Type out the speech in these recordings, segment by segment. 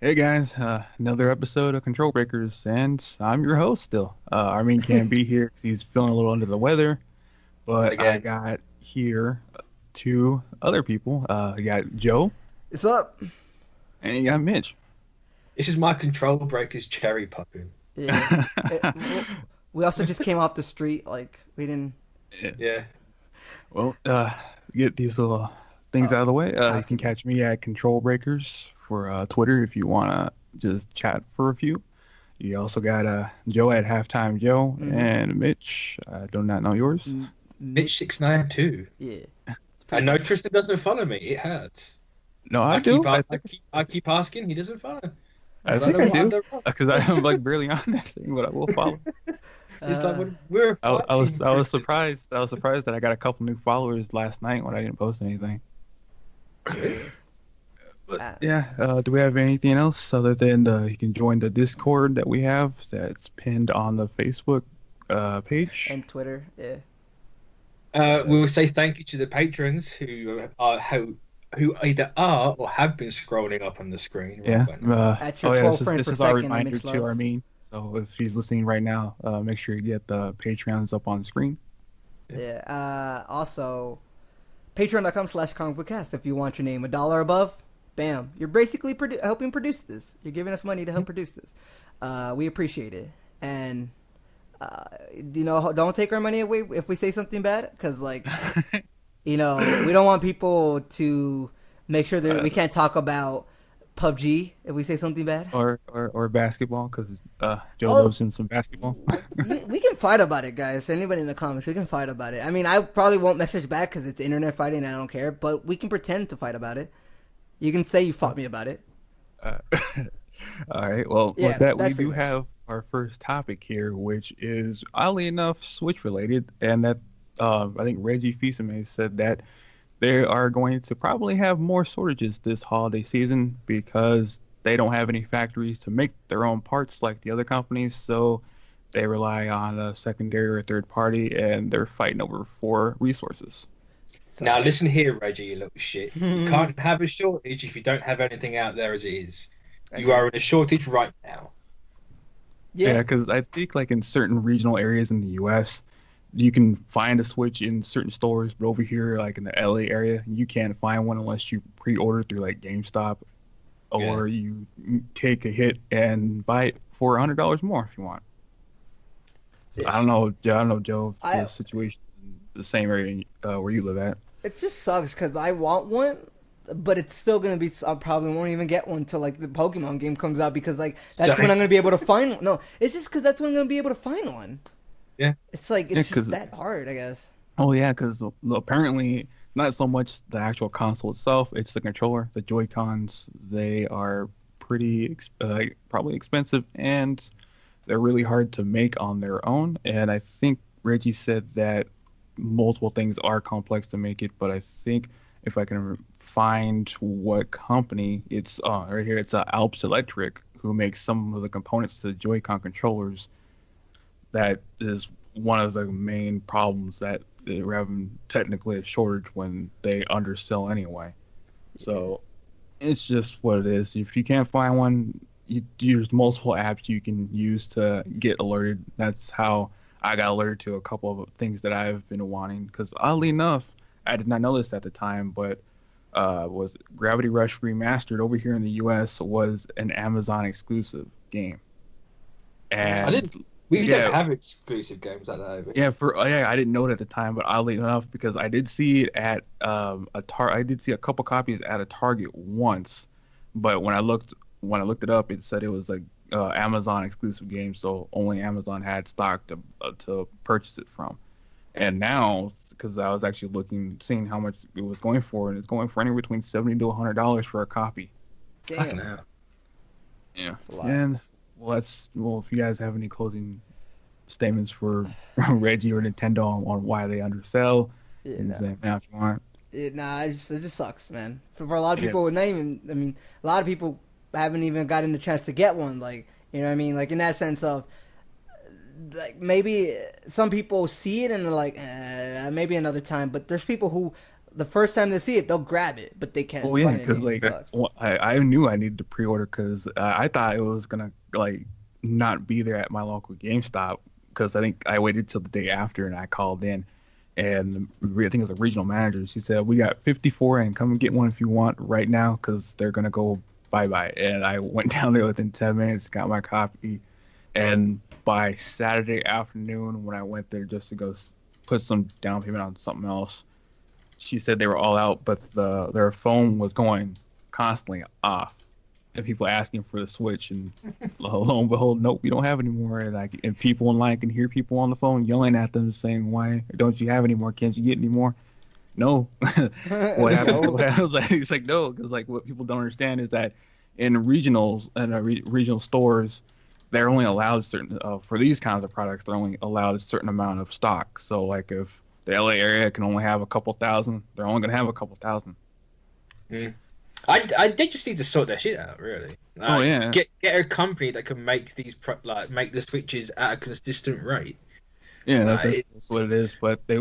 Hey guys, another episode of Control Breakers, and I'm your host still. Armin can't be here 'cause he's feeling a little under the weather, but I Again. got here two other people. You got Joe What's up? and you got Mitch. This is my control breakers cherry popping. Yeah. We also just came off the street. Like we didn't. Yeah. Yeah. Well, get these little things Oh, out of the way. You can housekeeping. catch me at Control Breakers for Twitter if you wanna just chat for a few. You also got Joe at Halftime Joe Mm-hmm. and Mitch. I do not know yours. Mitch. Mitch692. Yeah. It's I pretty know simple. Tristan doesn't follow me. It hurts. No, I I do. keep I keep I keep asking. He doesn't follow. I I don't think know I what I've do done wrong. because I'm like barely on that thing, but I will follow. It's like Uh, we're a I fight was team, I was Tristan. surprised. I was surprised that I got a couple new followers last night when I didn't post anything. But uh, yeah, do we have anything else other than you can join the Discord that we have that's pinned on the Facebook page? and Twitter. Yeah. We'll say thank you to the patrons who either are or have been scrolling up on the screen Yeah. right now. At Oh your yeah, 12 this is frames this per is our second, that reminder Mitch to loves. Armin. So if he's listening right now, make sure you get the Patreons up on the screen. Yeah. Also, Patreon.com/comicbookcast. If you want your name $1 above, bam, you're basically helping produce this. You're giving us money to help produce this. We appreciate it, and don't take our money away if we say something bad, because we don't want people to make sure that Uh, we can't talk about PUBG if we say something bad. or basketball because Joe Oh, loves him some basketball. we can fight about it, guys. Anybody in the comments, we can fight about it. I mean, I probably won't message back because it's internet fighting and I don't care, but we can pretend to fight about it. You can say you fought me about it. Uh, all right. Well, with Yeah, that, we that's pretty do much. have our first topic here, which is oddly enough Switch related, and that I think Reggie Fils-Aimé said that they are going to probably have more shortages this holiday season because they don't have any factories to make their own parts like the other companies, so they rely on a secondary or third party, and they're fighting over for resources. Now Sucks. listen here, Reggie, you little shit. You can't have a shortage if you don't have anything out there as it is. You Agreed. are in a shortage right now. Yeah. Yeah, because I think like in certain regional areas in the U.S., you can find a Switch in certain stores, but over here, like in the LA area, you can't find one unless you pre-order through like GameStop Yeah. or you take a hit and buy it for $100 more if you want. So I don't know, I don't know, Joe, if I the situation is the same area where you live at. It just sucks because I want one, but it's still gonna be. I probably won't even get one till like the Pokemon game comes out because like that's when Sorry. I'm gonna be able to find. No, it's just because that's when I'm gonna be able to find one. Yeah. It's like Yeah, it's just because that hard, I guess. oh yeah, because apparently not so much the actual console itself, it's the controller, the Joy-Cons. They are probably expensive and they're really hard to make on their own. And I think Reggie said that multiple things are complex to make it, but I think if I can find what company, it's right here. It's Alps Electric who makes some of the components to the Joy-Con controllers. That is one of the main problems that they're having technically a shortage when they undersell anyway. So it's just what it is. If you can't find one, there's multiple apps you can use to get alerted. That's how I got alerted to a couple of things that I've been wanting. Because oddly enough, I did not know this at the time, but was Gravity Rush Remastered over here in the U.S. was an Amazon exclusive game, Yeah. I and didn't. We don't yeah, have exclusive games like that over yeah, here. I didn't know it at the time, but oddly enough, because I did see it at I did see a couple copies at a Target once, but when I looked it up, it said it was a Amazon exclusive game, so only Amazon had stock to purchase it from. And now, because I was actually seeing how much it was going for, and it's going for anywhere between $70 to $100 for a copy. Fucking Damn, hell. Yeah, that's a lot. and well, if you guys have any closing statements for Reggie or Nintendo on why they undersell. Yeah, And no. say now if you want. It just sucks, man. For a lot of Yeah. people, not even. I mean, a lot of people haven't even gotten the chance to get one. Like, you know what I mean? Like in that sense of like maybe some people see it and they're like, maybe another time. But there's people who the first time they see it, they'll grab it, but they can't Oh yeah, find it. because It like sucks. I knew I needed to pre-order because I thought it was gonna like not be there at my local GameStop because I think I waited till the day after and I called in and I think it was the regional manager. She said we got 54 and come and get one if you want right now because they're gonna go bye bye. And I went down there within 10 minutes, got my copy, and by Saturday afternoon when I went there just to go put some down payment on something else, she said they were all out, but their phone was going constantly off, and people asking for the Switch, and lo and behold, nope, we don't have any more. And people in line can hear people on the phone yelling at them, saying, "Why don't you have any more? Can't you get any more?" No. What happened? No. What happened was like, it's like no, because like what people don't understand is that in regionals and regional stores, they're only allowed certain for these kinds of products. They're only allowed a certain amount of stock. So like if the LA area can only have a couple thousand, they're only gonna have a couple thousand. Mm. They just need to sort their shit out, really. Oh yeah. Get a company that can make these make the switches at a consistent rate. Yeah, that's what it is. But they,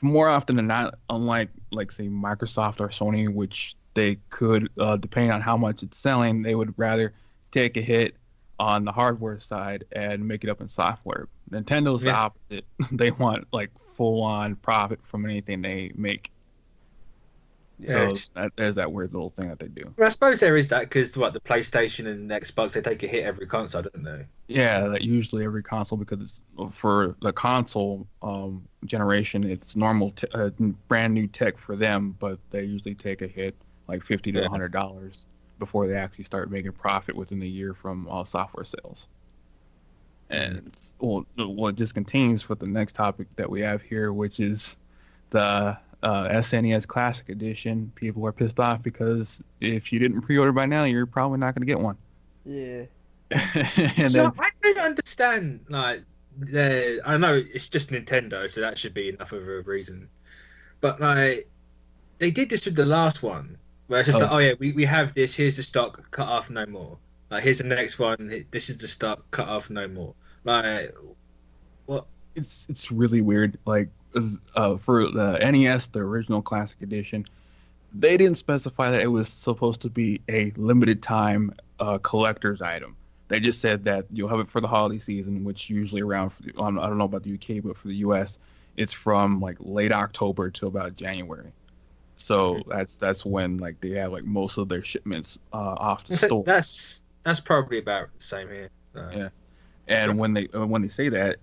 more often than not, unlike like say Microsoft or Sony, which they could, depending on how much it's selling, they would rather take a hit on the hardware side and make it up in software. Nintendo's the opposite. They want like full on profit from anything they make. Yeah. So there's that weird little thing that they do. Well, I suppose there is that because the PlayStation and the Xbox, they take a hit every console, don't they? Yeah, that usually every console, because it's for the console generation, it's normal brand new tech for them, but they usually take a hit like $50 to $100 before they actually start making profit within the year from software sales. And well, it just continues for the next topic that we have here, which is the SNES Classic Edition. People are pissed off because if you didn't pre-order by now, you're probably not going to get one. Yeah. And so I don't understand. Like, I know it's just Nintendo, so that should be enough of a reason. But like, they did this with the last one, where it's just like, oh yeah, we have this. Here's the stock, cut off, no more. Like, here's the next one. This is the stock, cut off, no more. Like, what? It's really weird. Like, for the NES, the original Classic Edition, they didn't specify that it was supposed to be a limited time collector's item. They just said that you'll have it for the holiday season, which usually around, I don't know about the UK, but for the US, it's from like late October to about January. So that's when like they have like most of their shipments off the store. That's probably about the same here. Yeah, and when they say that,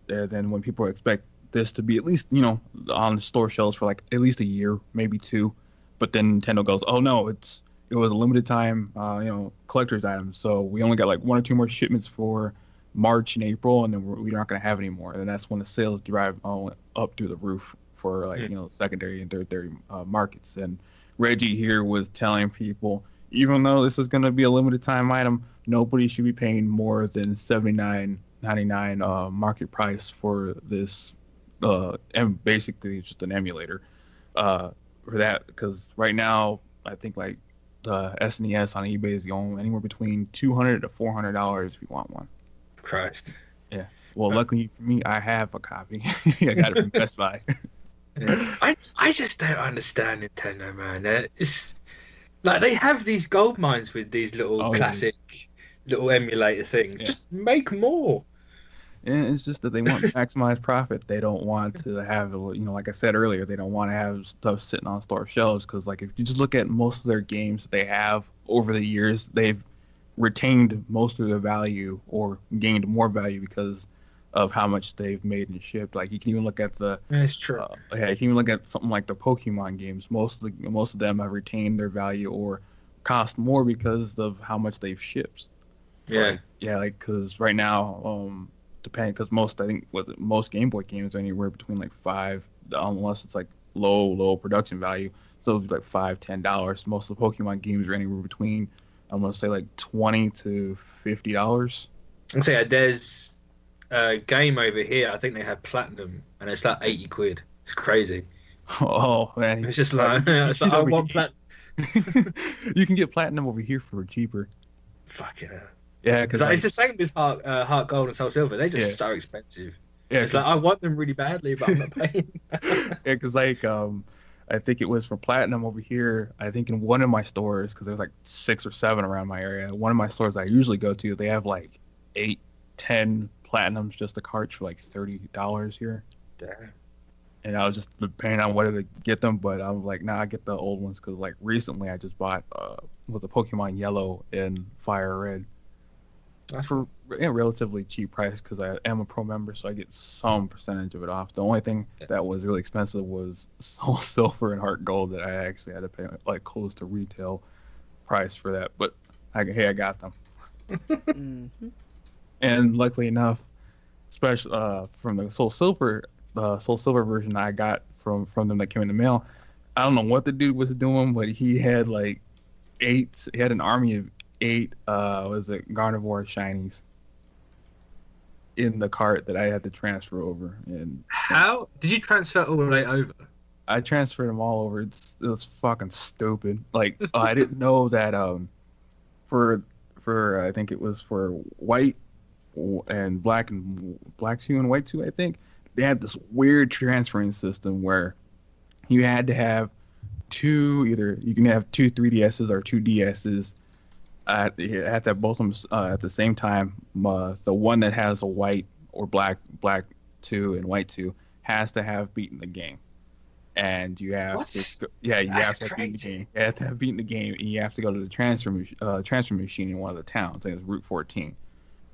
then when people expect this to be at least, you know, on the store shelves for like at least a year, maybe two, but then Nintendo goes, oh no, it was a limited time, you know, collector's item, so we only got like one or two more shipments for March and April, and then we're not going to have any more. And that's when the sales drive up through the roof for like, you know, secondary and tertiary markets. And Reggie here was telling people, even though this is going to be a limited time item, nobody should be paying more than $79.99 market price for this, and basically it's just an emulator for that, because right now I think like the SNES on eBay is going anywhere between $200 to $400 if you want one. Christ. Yeah. Well, luckily for me, I have a copy. I got it from Best Buy. I just don't understand Nintendo, man. It's like they have these gold mines with these little classic little emulator things. Yeah. Just make more. And it's just that they want to maximize profit. They don't want to have, you know, like I said earlier, they don't want to have stuff sitting on store shelves, because like if you just look at most of their games that they have over the years, they've retained most of their value or gained more value because of how much they've made and shipped. Like you can even look at That's true. You can even look at something like the Pokemon games. Most of them have retained their value or cost more because of how much they've shipped. Yeah. Like because right now, depending, because most Game Boy games are anywhere between like $5, unless it's like low production value, so like $5-10. Most of the Pokemon games are anywhere between, I'm gonna say like $20 to $50. I'm saying there's a game over here. I think they have platinum, and it's like £80. It's crazy. Oh man, it's just like, it's like I want platinum. You can get platinum over here for cheaper. Fucking hell. Yeah, because it's the same with Heart Gold and Soul Silver. They're just so expensive. Yeah, it's like I want them really badly, but I'm not paying. Yeah, because like I think it was for Platinum over here. I think in one of my stores, because there's like 6 or 7 around my area. One of my stores I usually go to, they have like 8, 10 Platinums just a cart for like $30 here. Damn. And I was just depending on whether to get them, but I was like, nah, I get the old ones because like recently I just bought with the Pokemon Yellow and Fire Red for a relatively cheap price because I am a pro member, so I get some percentage of it off. The only thing that was really expensive was Soul Silver and Heart Gold that I actually had to pay like close to retail price for that. But I got them. Mm-hmm. And luckily enough, especially from the Soul Silver version I got from them that came in the mail. I don't know what the dude was doing, but he had like 8. He had an army of 8. Was it Gardevoir shinies in the cart that I had to transfer over? And how did you transfer all the way over? I transferred them all over. It was fucking stupid. Like I didn't know that for I think it was for white and black 2 and white 2, I think. They had this weird transferring system where you had to have either you can have 2 3DSs or 2 DSs at both of them at the same time. The one that has a white or black 2 and white 2 has to have beaten the game, and you have to you have to have beaten the game. You have to have beaten the game, and you have to go to the transfer machine in one of the towns. I think it's Route 14.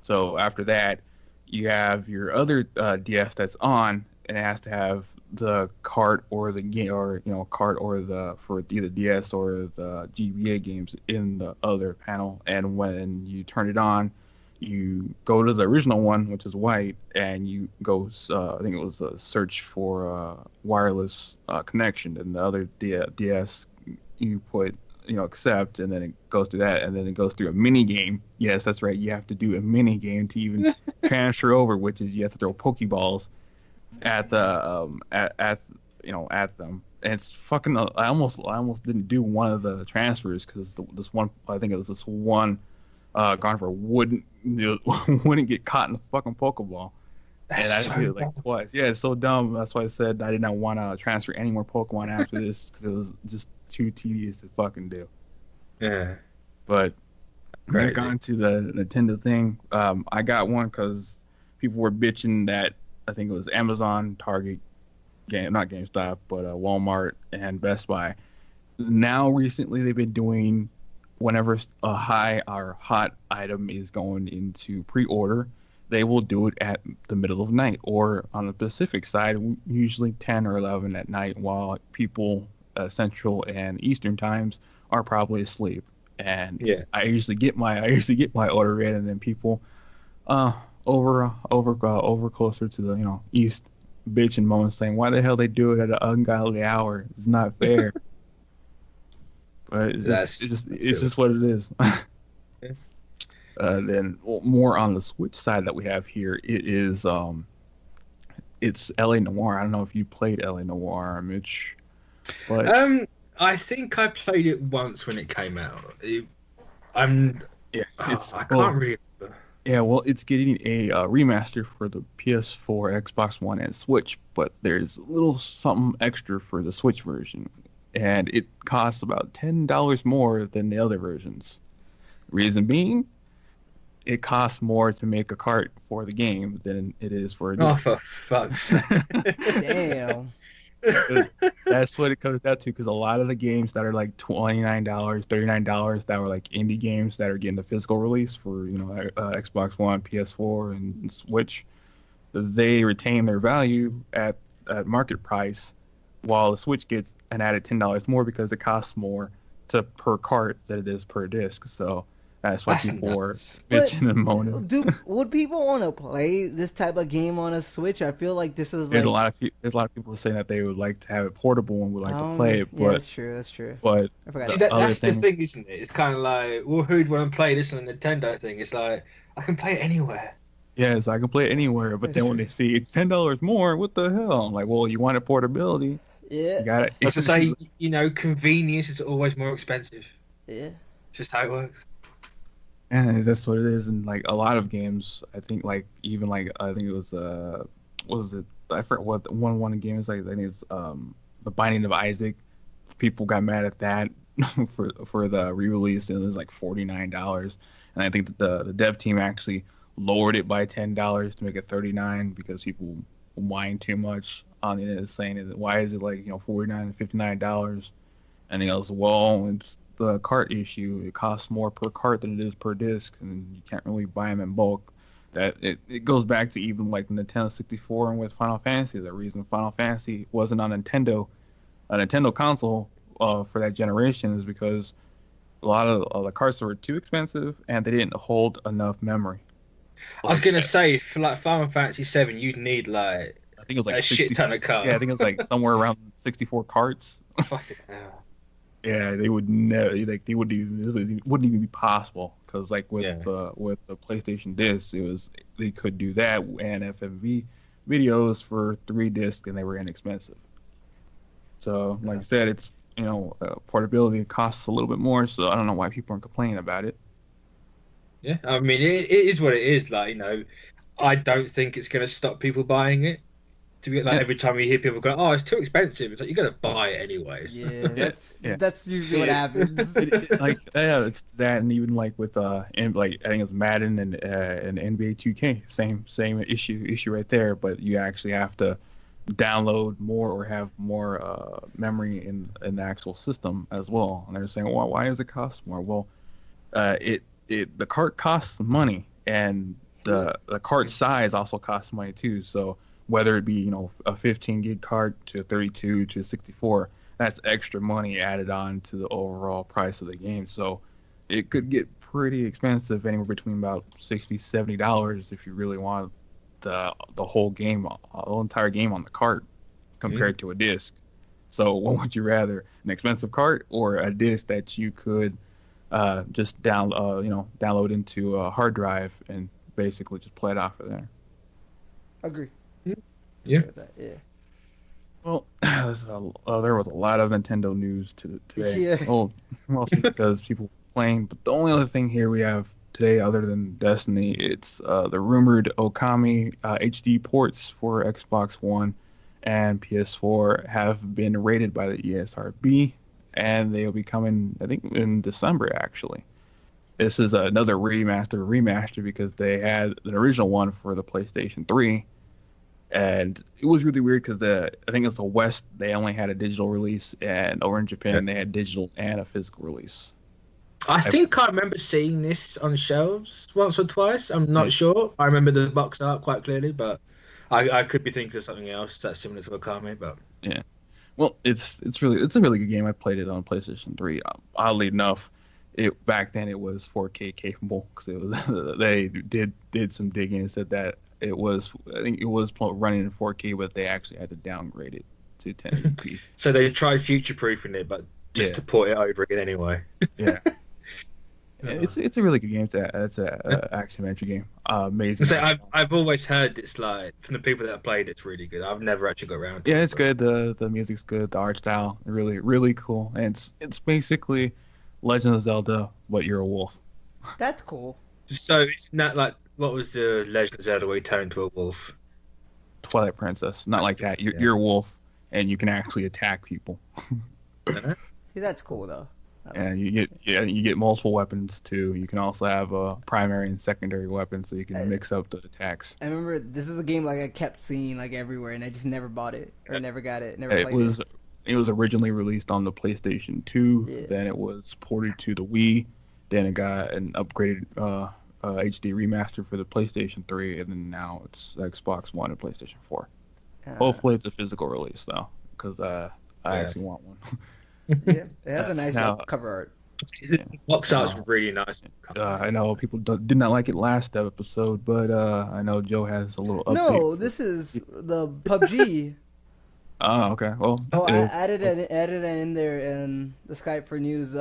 So after that, you have your other DS that's on, and it has to have the cart or the game, or cart or the for either DS or the GBA games in the other panel. And when you turn it on, you go to the original one, which is white, and you go. I think it was a search for wireless connection, and the other DS you put accept, and then it goes through that, and then it goes through a mini game. Yes, that's right. You have to do a mini game to even transfer over, which is you have to throw Pokeballs at the at them. And it's fucking. I almost didn't do one of the transfers because this one. I think it was this one. Gardevoir wouldn't get caught in the fucking Pokeball. And I did it like twice. Yeah, it's so dumb. That's why I said I did not want to transfer any more Pokemon after this because it was just too tedious to fucking do. Yeah. But back on to the Nintendo thing. I got one because people were bitching that I think it was Amazon, Target, not GameStop, but Walmart and Best Buy. Now recently they've been doing whenever a high or hot item is going into pre-order, they will do it at the middle of the night, or on the Pacific side, usually 10 or 11 at night, while people Central and Eastern times are probably asleep. And I usually get my order in, and then people over closer to the east bitch and moan saying, why the hell they do it at an ungodly hour? It's not fair. But it's just what it is. Then more on the Switch side that we have here, it is it's LA Noire. I don't know if you played LA Noire, Mitch. But I think I played it once when it came out. I can't remember. Yeah, well, it's getting a remaster for the PS4, Xbox One, and Switch, but there's a little something extra for the Switch version, and it costs about $10 more than the other versions. Reason being, it costs more to make a cart for the game than it is for a game. Oh, for fuck's sake. Damn. That's what it comes down to, because a lot of the games that are like $29, $39 that were like indie games that are getting the physical release for Xbox One, PS4, and Switch, they retain their value at market price, while the Switch gets an added $10 more because it costs more per cart than it is per disc. So that's why people are bitching and moaning. Would people want to play this type of game on a Switch? I feel like this is there's a lot of people saying that they would like to have it portable and would like to play it. But, yeah, that's true. But that's the thing, isn't it? It's kind of like, well, who'd want to play this on a Nintendo thing? It's like, I can play it anywhere. Yes, I can play it anywhere. But then when they see it's $10 more, what the hell? I'm like, well, you wanted portability. Yeah. You got it. As I say, convenience is always more expensive. Yeah. It's just how it works. Yeah, that's what it is. And like a lot of games, I think I think it was what was it? I forgot what one game is like. I think it's the Binding of Isaac. People got mad at that for the re-release, and it was like $49. And I think that the dev team actually lowered it by $10 to make it $39 because people whine too much on the internet saying that why is it like $49 and $59? And he goes, well, it's the cart issue. It costs more per cart than it is per disc, and you can't really buy them in bulk. That it goes back to even like the Nintendo 64 and with Final Fantasy. The reason Final Fantasy wasn't on a Nintendo console for that generation is because a lot of the carts were too expensive and they didn't hold enough memory. I was gonna say for like Final Fantasy 7, you'd need like I think it was like a 60, shit ton of carts. Yeah, I think it was like somewhere around 64 carts. Fucking hell. Yeah, they would never like it wouldn't even be possible because like with the PlayStation discs, they could do that and FMV videos for 3 discs and they were inexpensive. So like I said, it's portability costs a little bit more, so I don't know why people aren't complaining about it. Yeah, I mean it is what it is. Like I don't think it's gonna stop people buying it. To be like every time you hear people go, "Oh, it's too expensive," it's like you're gonna buy it anyways. Yeah, that's usually what happens. It's that, and even like with and like I think it's Madden and NBA 2K, same issue right there. But you actually have to download more or have more memory in the actual system as well. And they're saying, well, why does it cost more? Well, the cart costs money, and the cart size also costs money too. So whether it be a 15 gig cart to a 32 to a 64, that's extra money added on to the overall price of the game. So it could get pretty expensive, anywhere between about $60-$70 if you really want the whole game, the whole entire game on the cart compared to a disc. So what would you rather, an expensive cart or a disc that you could just download into a hard drive and basically just play it off of there? Agree. Yeah. Well, there was a lot of Nintendo news today. Yeah. Well, mostly because people were playing. But the only other thing here we have today, other than Destiny, it's the rumored Okami HD ports for Xbox One and PS4 have been rated by the ESRB, and they'll be coming, I think, in December, actually. This is another remaster because they had an original one for the PlayStation 3. And it was really weird because I think it's the West, they only had a digital release, and over in Japan they had digital and a physical release. I think I remember seeing this on shelves once or twice. I'm not sure. I remember the box art quite clearly, but I could be thinking of something else that's similar to Okami. But yeah, well, it's a really good game. I played it on PlayStation 3. Oddly enough, back then it was 4K capable because they did some digging and said that I think it was running in 4K, but they actually had to downgrade it to 1080p. So they tried future-proofing it, but just to port it over again anyway. Yeah. It's a really good game. It's a action adventure game. Amazing. So I've always heard it's like, from the people that have played, it's really good. I've never actually got around to it. Yeah, it's good. The music's good. The art style really really cool. And it's basically Legend of Zelda, but you're a wolf. That's cool. So it's not like, what was the Legend of Zelda where you turn into a wolf? Twilight Princess. Not like that. You're a wolf, and you can actually attack people. See, that's cool though. And you get multiple weapons too. You can also have a primary and secondary weapon, so you can mix up the attacks. I remember this is a game like I kept seeing like everywhere, and I just never bought it or never got it. Never played it. It was originally released on the PlayStation 2. Yeah. Then it was ported to the Wii. Then it got an upgraded HD remaster for the PlayStation 3, and then now it's Xbox One and PlayStation 4. Hopefully it's a physical release though, because I actually want one. Yeah, it has a nice cover art. Box art's really nice. I know people did not like it last episode, but I know Joe has a little update. No, this is the PUBG. Oh, okay. Well, I added it in there in the Skype for news.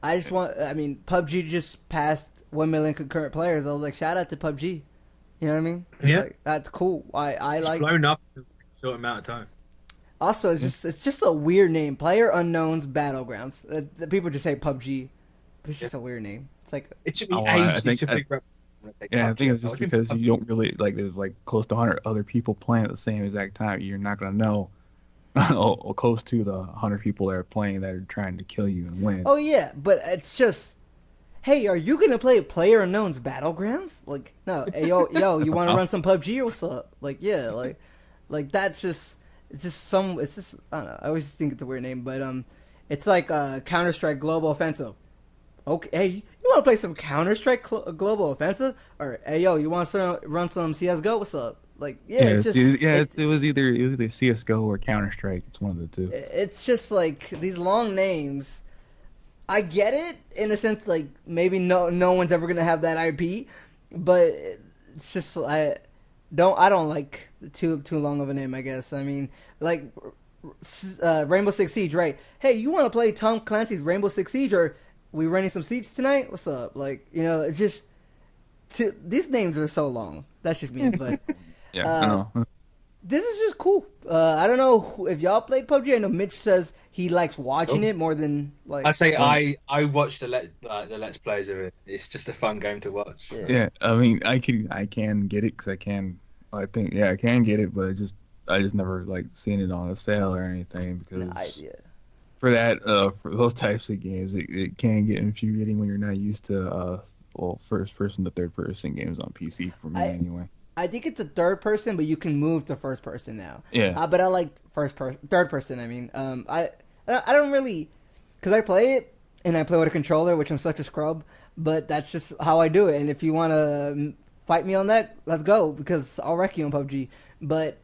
PUBG just passed 1 million concurrent players. I was like, shout out to PUBG. You know what I mean? Yeah, like, that's cool. It's blown up in a short amount of time. Also, it's just a weird name. Player Unknown's Battlegrounds. People just say PUBG, but it's just a weird name. It's like it took me ages to figure out. I think it's just because you don't really like. There's like close to 100 other people playing at the same exact time. You're not gonna know. close to the 100 people that are playing that are trying to kill you and win. Oh yeah, but it's just, hey, are you gonna play PlayerUnknown's Battlegrounds? Like, no, hey, yo, you want to run some PUBG or what's up? Like, yeah, like that's just, it's just I don't know. I always think it's a weird name, but it's like Counter-Strike Global Offensive. Okay, hey, you want to play some Counter-Strike Global Offensive? Or hey, yo, you want to run some CS:GO? What's up? Like, yeah, it's just it was either CS:GO or Counter-Strike. It's one of the two. It's just like these long names. I get it in a sense, like maybe no one's ever gonna have that IP, but it's just I don't like too long of a name. I guess I mean like Rainbow Six Siege, right? Hey, you want to play Tom Clancy's Rainbow Six Siege, or we running some Siege tonight? What's up? Like, you know, it's just these names are so long. That's just me, but yeah, I know. This is just cool. I don't know if y'all played PUBG. I know Mitch says he likes watching it more than like. I say I watch the let's plays of it. It's just a fun game to watch. Yeah, I mean, I can get it because I can. I think I can get it, but I just never like seen it on a sale or anything because for those types of games, it can get infuriating when you're not used to first person to third person games on PC for me anyway. I think it's a third person, but you can move to first person now. Yeah. But I like third person. I mean, I don't really, because I play it and I play with a controller, which I'm such a scrub. But that's just how I do it. And if you want to fight me on that, let's go, because I'll wreck you on PUBG. But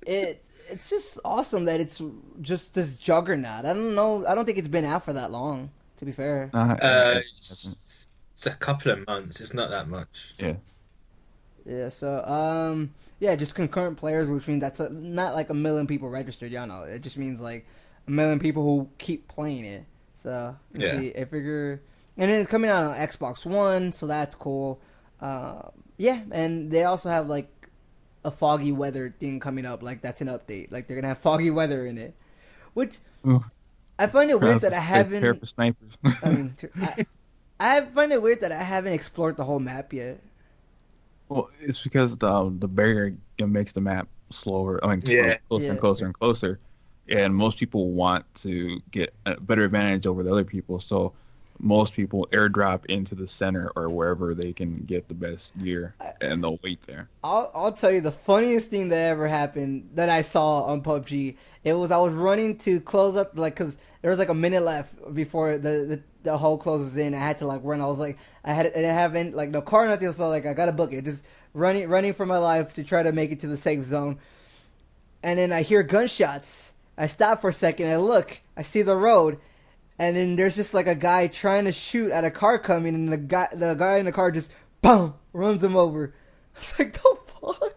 it's just awesome that it's just this juggernaut. I don't know. I don't think it's been out for that long, to be fair. It's a couple of months. It's not that much. Yeah. Yeah, so, just concurrent players, which means that's not like 1 million people registered, y'all know. It just means like 1 million people who keep playing it. So, let's see, I figure... And then it's coming out on Xbox One, so that's cool. And they also have like a foggy weather thing coming up, like that's an update. Like they're going to have foggy weather in it. Which, I find it weird that I haven't... Pair for snipers. I mean, I find it weird that I haven't explored the whole map yet. Well, it's because the barrier makes the map slower. I mean, closer and closer and closer, and most people want to get a better advantage over the other people. So most people airdrop into the center or wherever they can get the best gear, and they'll wait there. I'll tell you the funniest thing that ever happened that I saw on PUBG. It was I was running to close up, like, because there was like a minute left before the hole closes in. I had to like run. I was like, I haven't like no car, nothing. So like I got to book it. Just running for my life to try to make it to the safe zone. And then I hear gunshots. I stop for a second. I look. I see the road. And then there's just like a guy trying to shoot at a car coming, and the guy in the car just boom runs him over. I was like, the fuck?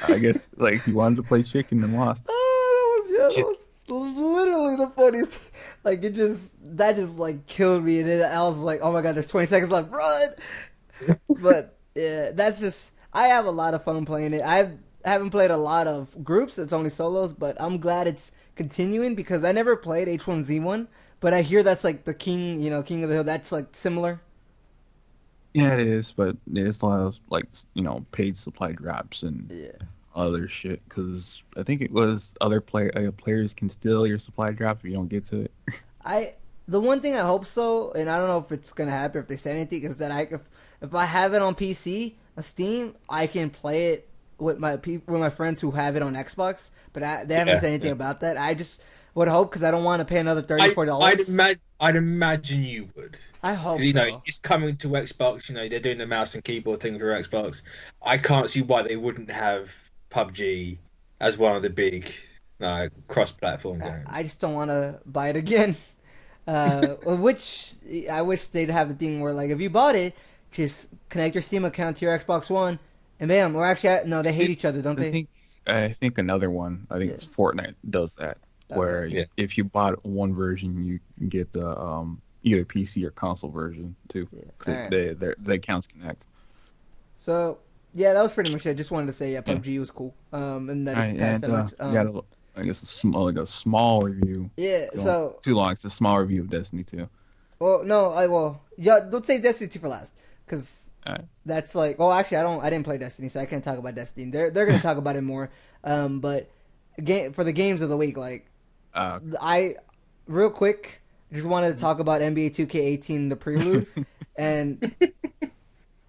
I guess like he wanted to play chicken and lost. Oh, that was literally the funniest. Like that just like killed me, and then I was like, oh my god, there's 20 seconds left, run! But yeah, that's just, I have a lot of fun playing it. I haven't played a lot of groups. It's only solos, but I'm glad it's continuing because I never played H1Z1. But I hear that's like the king of the hill. That's like similar. Yeah, it is, but it's a lot of like paid supply drops and other shit. Because I think it was other players can steal your supply drop if you don't get to it. The one thing I hope so, and I don't know if it's gonna happen if they say anything, is that if I have it on PC, Steam, I can play it with my friends who have it on Xbox. But they haven't said anything about that. I just would hope, because I don't want to pay another $34. I'd imagine you would. I hope so. It's coming to Xbox. They're doing the mouse and keyboard thing for Xbox. I can't see why they wouldn't have PUBG as one of the big cross-platform games. I just don't want to buy it again. Which I wish they'd have the thing where, like, if you bought it, just connect your Steam account to your Xbox One, and bam. Or actually, no, they hate each other, don't they? I think another one. I think it's Fortnite does that. Where if you bought one version, you can get the either PC or console version too. The accounts connect. So that was pretty much it. Just wanted to say PUBG was cool. And that passed that much. I guess a small review. Yeah. So too long. It's a small review of Destiny 2. Well, no, don't save Destiny 2 for last, because that's like. Well, actually, I didn't play Destiny, so I can't talk about Destiny. They're gonna talk about it more. But for the games of the week, like, I real quick just wanted to talk about NBA 2K18 the prelude and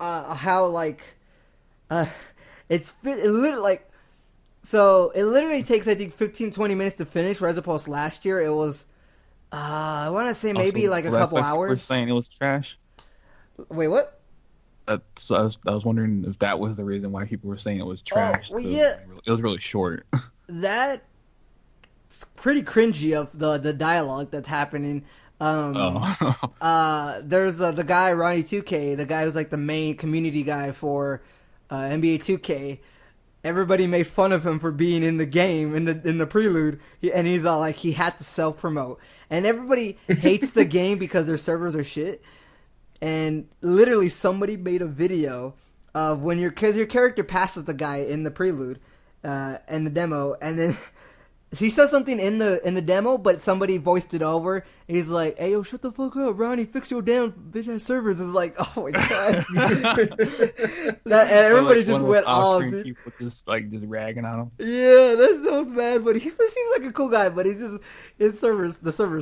how like it literally like so it literally takes I think 15-20 minutes to finish, whereas opposed to last year it was I want to say maybe like a couple hours. We're saying it was trash. Wait, what? So I was wondering if that was the reason why people were saying it was trash. Oh, well, yeah. It was really short. That's pretty cringy of the dialogue that's happening. There's the guy Ronnie 2K, the guy who's like the main community guy for NBA 2K. Everybody made fun of him for being in the game in the prelude, and he's all like he had to self promote, and everybody hates the game because their servers are shit. And literally, somebody made a video of because your character passes the guy in the prelude, and the demo, and then he says something in the demo, but somebody voiced it over. And he's like, "Hey, yo, shut the fuck up, Ronnie. Fix your damn bitch ass servers." It's like, oh my god, and everybody like just went off. People just ragging on him. Yeah, that was bad. But he seems like a cool guy. But the servers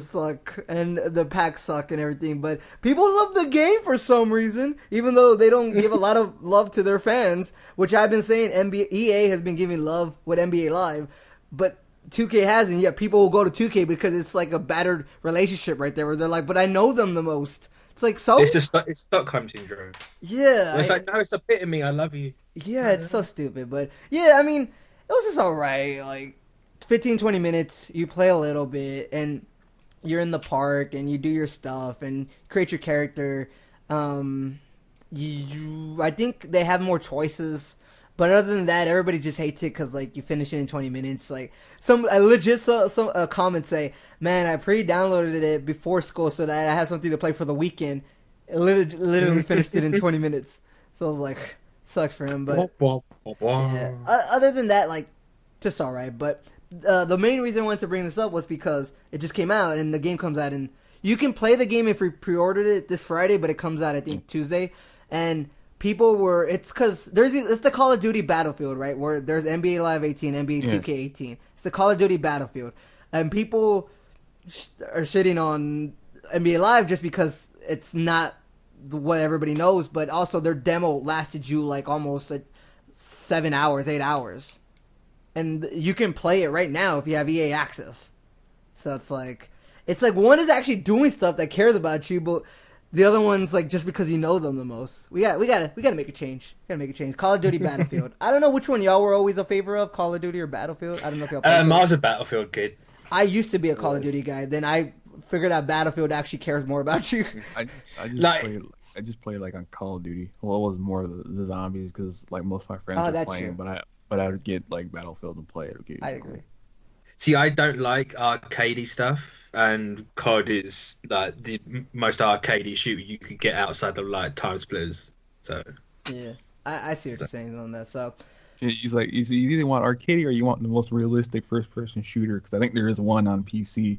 suck, and the packs suck and everything. But people love the game for some reason, even though they don't give a lot of love to their fans. Which I've been saying, EA has been giving love with NBA Live, but 2K hasn't yet. People will go to 2K because it's like a battered relationship right there where they're like, but I know them the most. It's like, so? It's Stockholm syndrome. Yeah. It's like, no, it's a bit of me. I love you. Yeah, it's so stupid. But yeah, I mean, it was just alright. Like 15-20 minutes, you play a little bit and you're in the park and you do your stuff and create your character. I think they have more choices. But other than that, everybody just hates it because like you finish it in 20 minutes. Like I legit saw some comment say, "Man, I pre-downloaded it before school so that I have something to play for the weekend." It literally finished it in 20 minutes. So I was like, sucks for him. But yeah. Other than that, like just all right. But the main reason I wanted to bring this up was because it just came out and the game comes out and you can play the game if you pre-ordered it this Friday, but it comes out I think Tuesday and. It's because it's the Call of Duty Battlefield, right? Where there's NBA Live 18, NBA 2K18. It's the Call of Duty Battlefield. And people are shitting on NBA Live just because it's not what everybody knows, but also their demo lasted you like almost 7 hours, 8 hours. And you can play it right now if you have EA access. So it's like one is actually doing stuff that cares about you, but the other one's like just because you know them the most. We gotta make a change. Call of Duty Battlefield. I don't know which one y'all were always a favor of, Call of Duty or Battlefield. I don't know if y'all played I was a Battlefield kid. I used to be a Call of Duty guy. Then I figured out Battlefield actually cares more about you. I just played like on Call of Duty. Well, it was more of the zombies because like most of my friends were playing, true. but I would get like Battlefield and play it. I agree. See, I don't like arcadey stuff, and COD is like the most arcadey shooter you could get outside of like Time Splitters. So yeah, I see what you're saying on that. So he's like, you either want arcadey or you want the most realistic first-person shooter. Because I think there is one on PC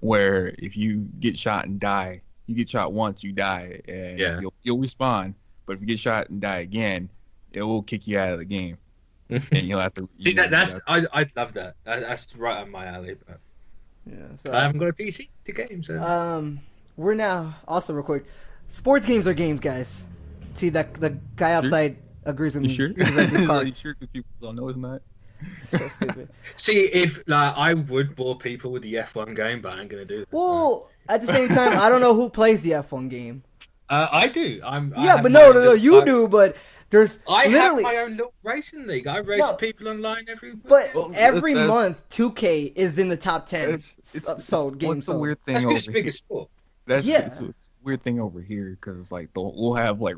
where if you get shot and die, you get shot once, you die, and you'll respawn. But if you get shot and die again, it will kick you out of the game. And you'll have to see that. I'd love that. That's right up my alley. But yeah, so I haven't got a PC to game. So we're now also real quick. Sports games are games, guys. See that the guy outside agrees with me. Sure? You sure? Because people don't know it's not. So stupid. See, if like I would bore people with the F1 game, but I ain't gonna do that. Well, at the same time, I don't know who plays the F1 game. I do. No, you do, but. I have my own little racing league. I race people online every week. But every month, 2K is in the top 10 sold games. What's the weird thing that's over the biggest sport. It's a weird thing over here because like we'll have like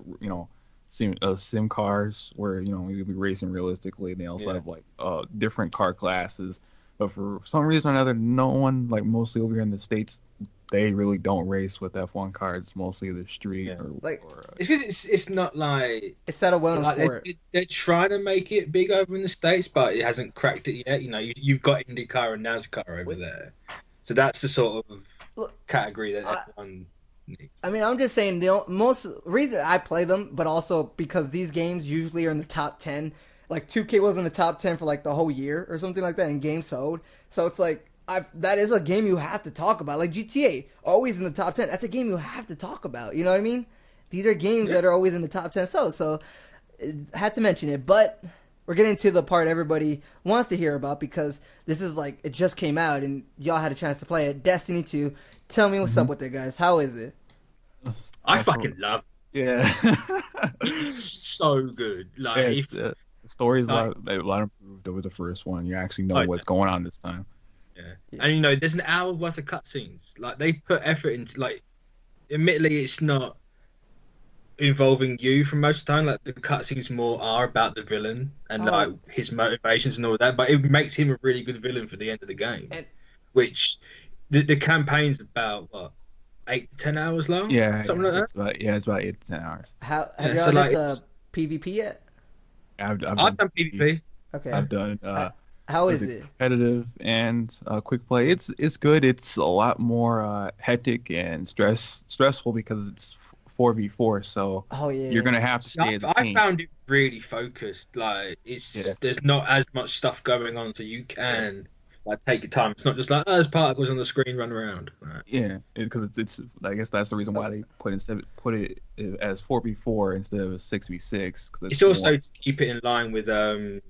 sim cars where we'll be racing realistically, and they also have like different car classes. But for some reason or another, no one, like mostly over here in the States, they really don't race with F1 cars. Mostly the street it's not like it's not a well-known sport. They're trying to make it big over in the States, but it hasn't cracked it yet. You've got IndyCar and NASCAR over there, so that's the sort of category that F1 needs. I mean, I'm just saying the most reason I play them, but also because these games usually are in the top 10. Like 2K was in the top 10 for like the whole year or something like that in games sold. So it's like that is a game you have to talk about. Like GTA, always in the top 10. That's a game you have to talk about. You know what I mean? These are games that are always in the top 10. So I had to mention it. But we're getting to the part everybody wants to hear about because this is like, it just came out and y'all had a chance to play it. Destiny 2. Tell me what's up with it, guys. How is it? I fucking love it. Yeah. It's so good. Like, the story's a lot improved over the first one. You actually know what's going on this time. Yeah. And there's an hour worth of cutscenes. Like, they put effort into, like, admittedly it's not involving you for most of the time. Like, the cutscenes more are about the villain and like his motivations and all that, but it makes him a really good villain for the end of the game. Which the campaign's about what, 8 to 10 hours long? Yeah, something like that. It's about 8 to 10 hours. Have y'all done the PvP yet? I've done PvP. Okay. I've done. How is it? Competitive and quick play. It's good. It's a lot more hectic and stressful because it's 4v4. So you're gonna have to stay as a team. I found it really focused. Like there's not as much stuff going on, so you can like take your time. It's not just like there's particles on the screen, run around. Right. Yeah, because it's. I guess that's the reason why they put it as 4v4 instead of 6v6. It's also to keep it in line with they're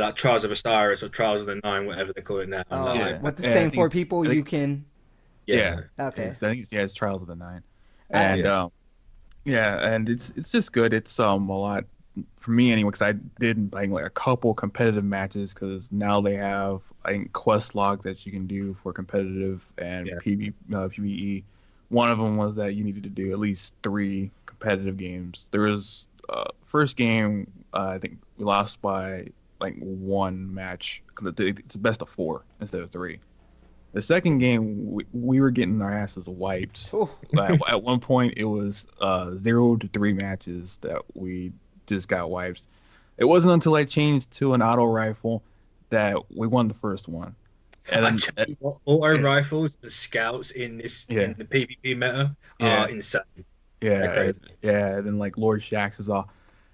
like Trials of Osiris or Trials of the Nine, whatever they call it now. With the same 4 people, you can. Yeah. Okay. I think it's Trials of the Nine, and and it's just good. It's a lot for me anyway, because I did like a couple competitive matches because now they have quest logs that you can do for competitive and PvE. One of them was that you needed to do at least 3 competitive games. There was first game I think we lost by like 1 match because it's a best of 4 instead of 3. The second game we were getting our asses wiped. At one point it was 0 to 3 matches that we just got wiped. It wasn't until I changed to an auto rifle that we won the first one. And then, auto rifles, the scouts in in the PvP meta are insane. Yeah, and then like Lord Shaxx is all.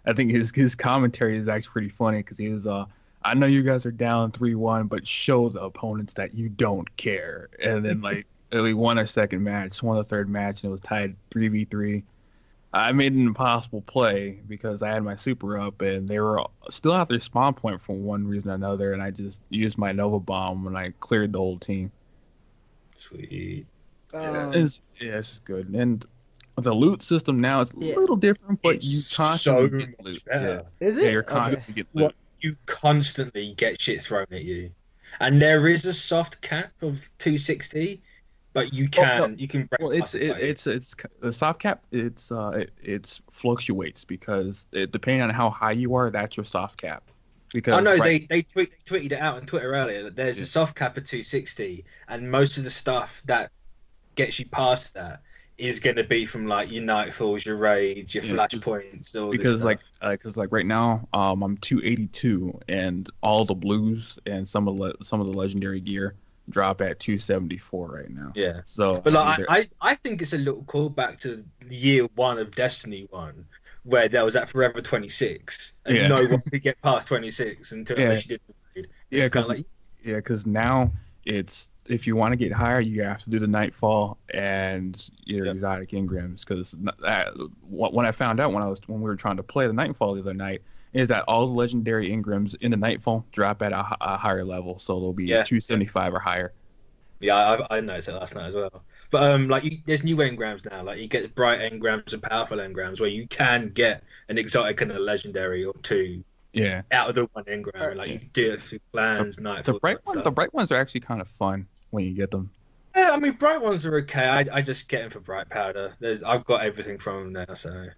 I think his commentary is actually pretty funny because he was I know you guys are down 3-1, but show the opponents that you don't care. And then like we won our second match, won the third match, and it was tied 3v3. I made an impossible play because I had my super up, and they were still at their spawn point for one reason or another, and I just used my Nova Bomb when I cleared the whole team. Sweet. It's good. And the loot system now is a little different, but you constantly get loot. Is it? Yeah, you're constantly get loot. You constantly get shit thrown at you, and there is a soft cap of 260. But you can break. Well, it's the soft cap. It's fluctuates because depending on how high you are, that's your soft cap. Because I know they tweeted it out on Twitter earlier that there's a soft cap of 260, and most of the stuff that gets you past that is going to be from like your Nightfalls, your raids, your flashpoints, all because this stuff. because right now I'm 282, and all the blues and some of the legendary gear drop at 274 right now. Yeah. So, but like, I think it's a little callback to year 1 of Destiny 1, where there was that Forever 26, and no one could get past 26 until you did the raid. Because now it's if you want to get higher, you have to do the Nightfall and your exotic engrams. Because when I found out when we were trying to play the Nightfall the other night, is that all the legendary engrams in the Nightfall drop at a higher level, so they'll be 275 or higher. Yeah, I noticed that last night as well. But there's new engrams now. Like you get bright engrams and powerful engrams where you can get an exotic and a legendary or 2. Yeah. Out of the 1 engram, like you can do it through plans, Nightfall. The bright ones are actually kind of fun when you get them. Yeah, I mean bright ones are okay. I just get them for bright powder. I've got everything from them now, so.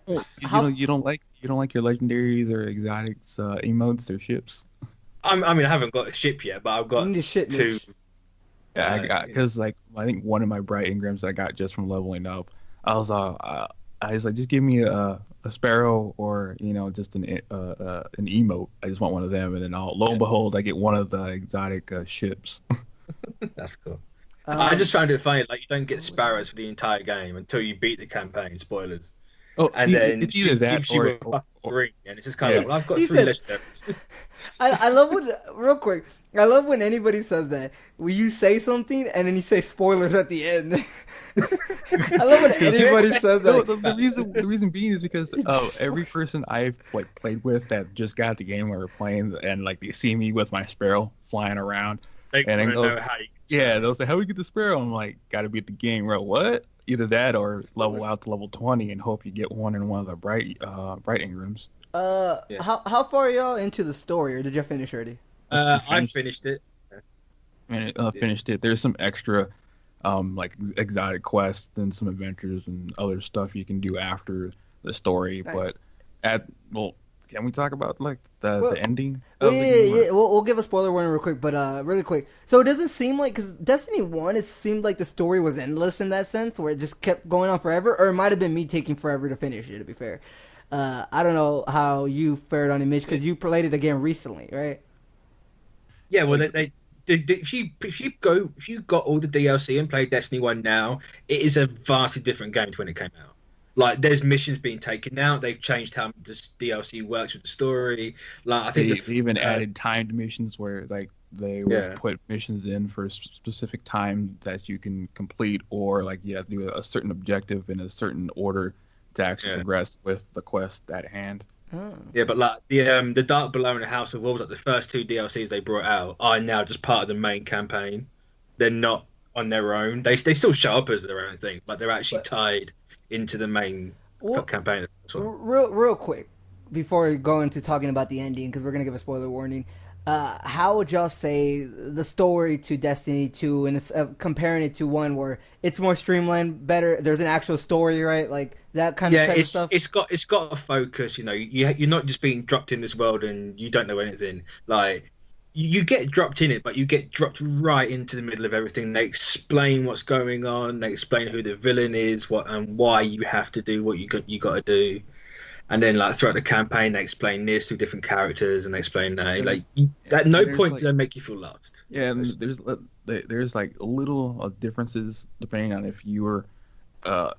You don't like your legendaries or exotics emotes or ships? I mean, I haven't got a ship yet, but I've got 2. Yeah, I got because I think one of my bright engrams I got just from leveling up. I was like, just give me a sparrow or just an emote. I just want one of them, and then lo and behold, I get one of the exotic ships. That's cool. I just found it funny, like you don't get sparrows for the entire game until you beat the campaign. Spoilers. Oh, and then it's she either that gives you a fucking ring, and it's just kind of like, well, I've got three legendaries. I love when, real quick, I love when anybody says that. When you say something and then you say spoilers at the end. I love when anybody says no, that. the reason being is because every person I've like played with that just got the game we were playing, and like they see me with my sparrow flying around, They and want to know how you they'll say, "How we get the sparrow?" I'm like, "Gotta beat the game, bro." What? Either that or level out to level 20 and hope you get one in one of the brightening rooms. How far are y'all into the story, or did you finish already? I finished it. And finished it. There's some extra like exotic quests and some adventures and other stuff you can do after the story. Nice. But can we talk about like the ending? Yeah. We'll give a spoiler warning real quick, but really quick. So it doesn't seem like, because Destiny 1, it seemed like the story was endless in that sense, where it just kept going on forever, or it might have been me taking forever to finish it, to be fair. I don't know how you fared on it, Mitch, because you played it again recently, right? Yeah, well, if you got all the DLC and played Destiny 1 now, it is a vastly different game to when it came out. Like, there's missions being taken out. They've changed how this DLC works with the story. Like, I think they even added timed missions where like they will put missions in for a specific time that you can complete, or like you have to do a certain objective in a certain order to actually progress with the quest at hand. Oh. Yeah, but like the Dark Below and the House of Wolves, like the first two DLCs they brought out, are now just part of the main campaign. They're not on their own. They still show up as their own thing, but they're actually tied into the main campaign. Real quick, before we go into talking about the ending, because we're gonna give a spoiler warning. How would y'all say the story to Destiny 2, and comparing it to 1 where it's more streamlined, better, there's an actual story, right? Like that kind of type of stuff? It's got a focus, you know. You're not just being dropped in this world and you don't know anything. Like, you get dropped in it, but you get dropped right into the middle of everything. They explain what's going on, they explain who the villain is, what and why you have to do what you got to do. And then, like, throughout the campaign, they explain this through different characters, and they explain that. Like, at no point do they make you feel lost. Yeah, and there's like little differences depending on if you're a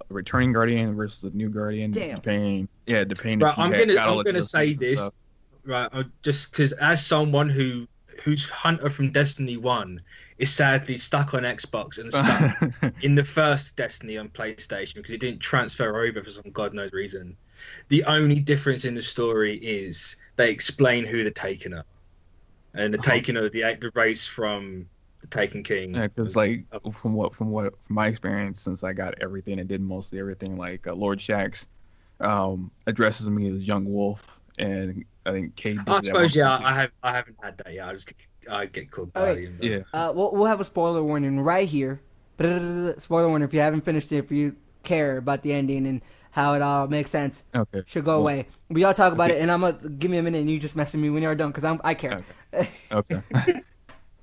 returning guardian versus a new guardian. Damn. Depending. Right, I'm gonna say this, right? Just because, as someone whose Hunter from Destiny 1 is sadly stuck on Xbox and stuck in the first Destiny on PlayStation because it didn't transfer over for some god knows reason. The only difference in the story is they explain who the Taken are. And the Taken are the race from the Taken King. Yeah, because like from my experience, since I got everything and did mostly everything, like Lord Shaxx addresses me as Young Wolf, and I think Kate. I suppose I haven't had that yet. I get called Guardian. Yeah. We'll have a spoiler warning right here. Spoiler warning: if you haven't finished it, if you care about the ending and how it all makes sense, should go away. We all talk about it, and I'm gonna give me a minute, and you just message me when you're done, because I care. Okay.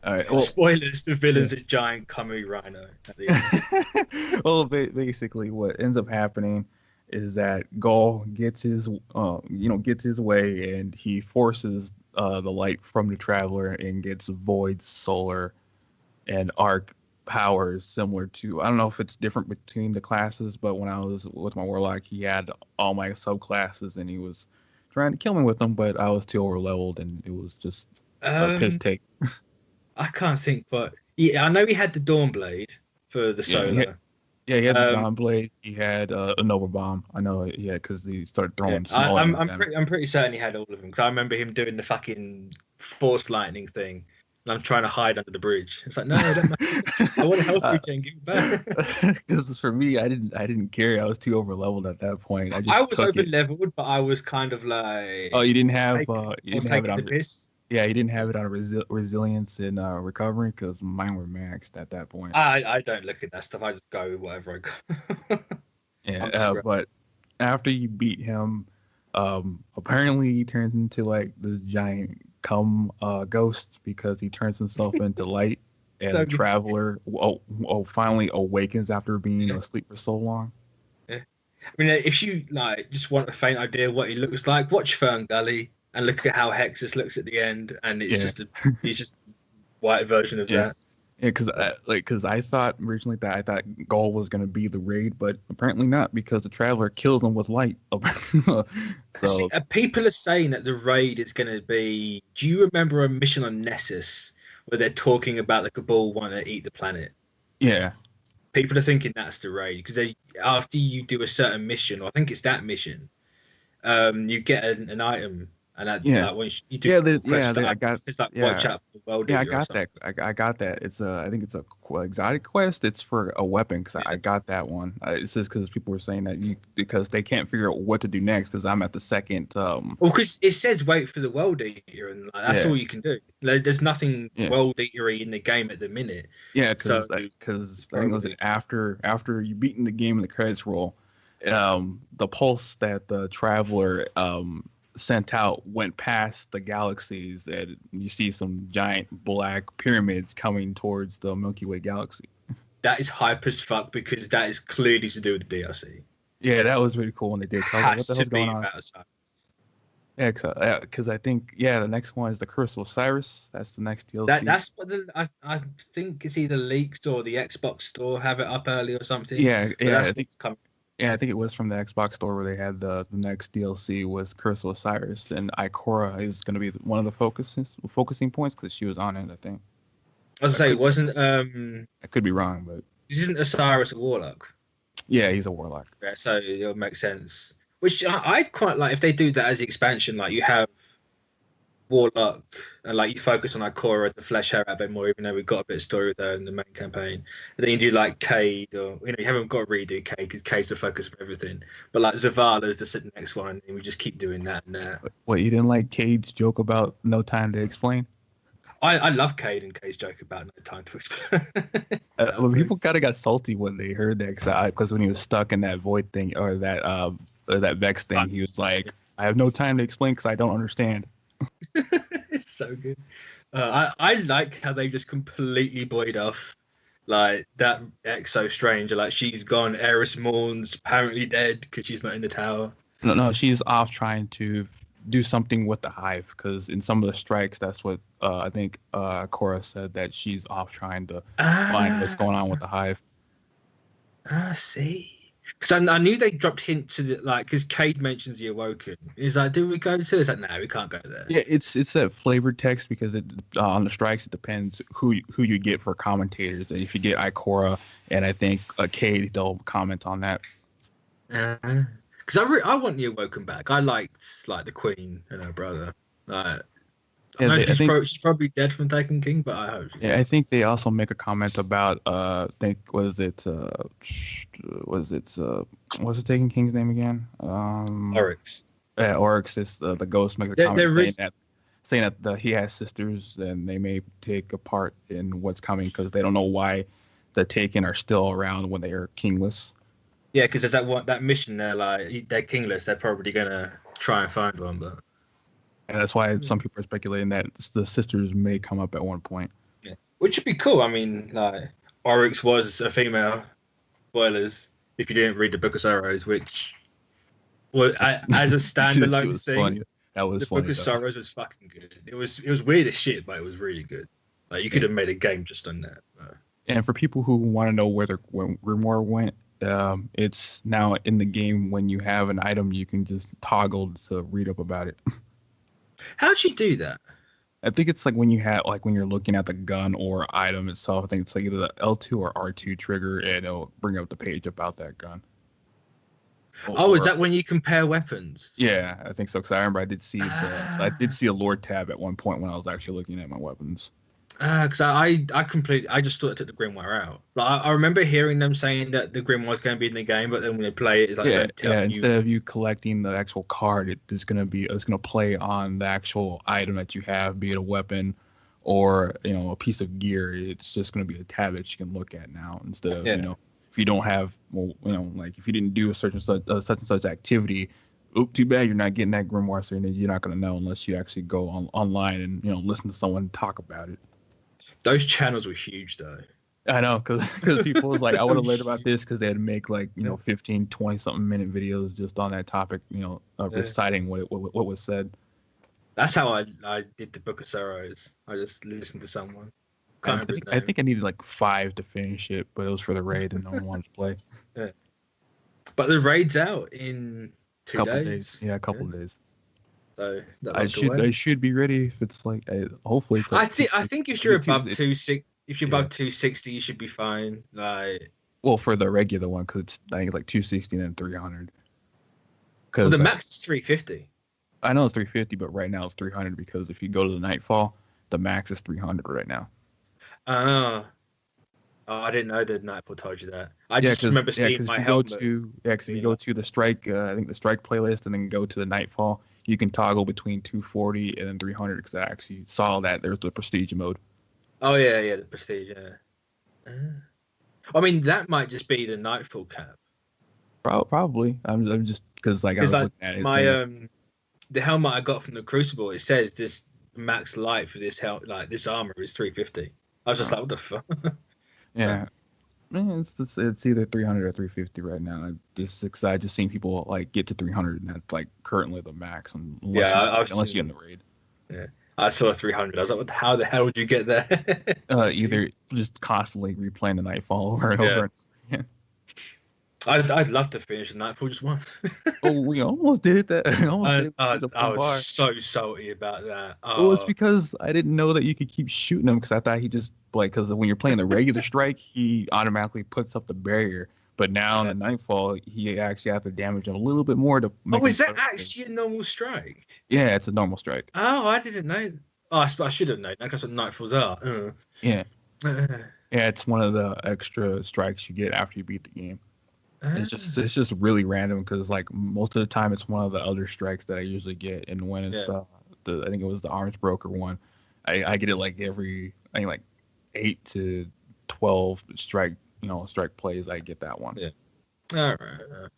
All right. Well, spoilers: the villain's a giant Kami Rhino at the end. Well, basically, what ends up happening is that Gaul gets his way, and he forces the light from the Traveler and gets Void, Solar, and Arc powers similar to, I don't know if it's different between the classes, but when I was with my Warlock, he had all my subclasses, and he was trying to kill me with them, but I was too overleveled, and it was just a piss take. I can't think, but yeah, I know he had the Dawnblade for the Solar. Yeah, he had the Dawn Blade. He had a Nova Bomb. I know, because he started throwing small. I'm pretty certain he had all of them, because I remember him doing the fucking Force Lightning thing, and I'm trying to hide under the bridge. It's like, no, I don't matter. I want to help you, Jen. Give it back. Because for me, I didn't care. I was too overleveled at that point. I was overleveled, but I was kind of like. Oh, you didn't have it on the piss. Yeah, he didn't have it on resilience and recovery, because mine were maxed at that point. I don't look at that stuff. I just go with whatever I got. Yeah, but after you beat him, apparently he turns into like this giant ghost, because he turns himself into light, and the Traveler finally awakens after being asleep for so long. Yeah, I mean, if you just want a faint idea of what he looks like, watch Fern Gully. And look at how Hexus looks at the end, and it's he's just a white version of that. Yeah, because I thought originally that I thought Gaul was gonna be the raid, but apparently not because the Traveler kills him with light. See, So people are saying that the raid is going to be. Do you remember a mission on Nessus where they're talking about the Cabal want to eat the planet? yeah, People are thinking that's the raid because they after you do a certain mission, or I think it's that mission, you get an item, and that yeah, like when you do yeah, quest for the I item, got it's like watch yeah. out for the world Yeah, I eater or got something. that. I got that. It's I think it's a exotic quest. It's for a weapon because I Yeah. got that one. It's just because people were saying that because they can't figure out what to do next because I'm at the second. Well, because it says wait for the world eater, and like, that's Yeah, all you can do. Like, there's nothing yeah, world eatery in the game at the minute, yeah. so Because it's I think it was probably after you beaten the game and the credits roll, the pulse that the traveler sent out went past the galaxies and you see some giant black pyramids coming towards the Milky Way galaxy. that is hype as fuck because that is clearly to do with the DLC. Yeah, that was really cool when they did. 'Cause I was like, what Has the to hell's going be on? about Cyrus. Yeah, because I think the next one is the Curse of Osiris. That's the next DLC. That's what I think it's either leaked or the Xbox store have it up early or something. Yeah, But yeah, that's I think what's coming. I think it was from the Xbox store where they had the next DLC was Curse of Osiris, and Ikora is going to be one of the focusing points because she was on it. I think I was I say it could wasn't I could be wrong, but isn't Osiris a warlock? yeah, he's a warlock. Yeah, so it'll make sense. Which I'd quite like if they do that as the expansion, like you have Warlock and like you focus on Ikora to flesh her out a bit more, even though we've got a bit of story with her in the main campaign. And then you do like Cade, or you haven't got to redo Cade because Cade's the focus for everything. But like Zavala's the next one, and we just keep doing that and that. What, you didn't like Cade's joke about no time to explain? I love Cade and Cade's joke about no time to explain. Well, people kind of got salty when they heard that because when he was stuck in that void thing or that Vex thing, he was like, "I have no time to explain because I don't understand." It's so good. I like how they just completely boyed off like that Exo Stranger. Like she's gone. Eris Morn's apparently dead because she's not in the tower. No, she's off trying to do something with the hive because in some of the strikes, that's what I think Cora said that she's off trying to find what's going on with the hive. See. Because I knew they dropped hints to the like because Cade mentions the Awoken. He's like, "Do we go to this?" Like, no, we can't go there. Yeah, it's that flavored text because it on the strikes it depends who you get for commentators. And if you get Ikora and I think Cade, they'll comment on that. Because I want the Awoken back. I liked like the Queen and her brother. Like, I know she's probably dead from Taken King, but I hope. Yeah, I think they also make a comment about what's the Taken King's name again? Oryx. Yeah, Oryx is the ghost makes a comment saying that he has sisters and they may take a part in what's coming because they don't know why the Taken are still around when they are kingless. Yeah, because there's that mission there, like they're kingless. They're probably gonna try and find one, but. And that's why some people are speculating that the sisters may come up at one point. Yeah, which would be cool. I mean, like Oryx was a female. Spoilers if you didn't read the Book of Sorrows, which was as a standalone thing. Funny. That was the funny. Book of Sorrows was fucking good. It was weird as shit, but it was really good. Like you could have made a game just on that. But. And for people who want to know where Grimoire went, it's now in the game. When you have an item, you can just toggle to read up about it. How'd you do that? I think it's like when you're looking at the gun or item itself. I think it's like either the L2 or R2 trigger, and it'll bring up the page about that gun. Is that when you compare weapons? Yeah, I think so. Because I remember I did see a lore tab at one point when I was actually looking at my weapons. Because I just thought it took the Grimoire out. Like I remember hearing them saying that the Grimoire's going to be in the game, but then when they play it, it's like instead of you collecting the actual card, it's going to play on the actual item that you have, be it a weapon or a piece of gear. It's just going to be a tab that you can look at now instead of if you don't have like if you didn't do a such and such activity. Too bad you're not getting that Grimoire, so you're not going to know unless you actually go online and listen to someone talk about it. Those channels were huge, though. I know, because people was like, I would have learned about this because they'd make 15, 20 something minute videos just on that topic, reciting what was said. That's how I did the Book of Sorrows. I just listened to someone. I think I needed like 5 to finish it, but it was for the raid and no one wanted to play. Yeah. But the raid's out in 2 days. Yeah, a couple days. So I should be ready if it's like hopefully it's like I think if you're above 260 you should be fine. Like, well, for the regular one, because I think it's like 260 and then 300. Well, the max is 350. I know it's 350, but right now it's 300 because if you go to the Nightfall, the max is 300 right now. Oh, I didn't know the Nightfall told you that. I just remember seeing my helmet. If you go to the Strike, I think the Strike playlist, and then go to the Nightfall, you can toggle between 240 and then 300 because I actually saw that there's the Prestige mode. Oh, yeah, the Prestige, yeah. I mean, that might just be the Nightfall cap. Probably. I'm just because I was looking at it. The helmet I got from the Crucible, it says this max light for this this armor is 350. I was just like, what the fuck? Yeah. It's either 300 or 350 right now. I just seen people like get to 300, and that's like currently the max, unless you're in the raid. Yeah, I saw 300. I was like, how the hell would you get there? Either just constantly replaying the Nightfall over and over. Yeah. I'd love to finish the Nightfall just once. Oh, we almost did it. I was so salty about that. Well, it's because I didn't know that you could keep shooting him because I thought he just because when you're playing the regular strike, he automatically puts up the barrier. But now in the Nightfall, he actually has to damage him a little bit more to make is that actually a normal strike? Yeah, it's a normal strike. Oh, I didn't know. Oh, I should have known that because what Nightfalls are. Yeah. Yeah, it's one of the extra strikes you get after you beat the game. It's just really random because like most of the time it's one of the other strikes that I usually get, and when it's I think it was the Arms Broker one, I get it like every 8 to 12 strike plays. I get that one. Yeah. All right.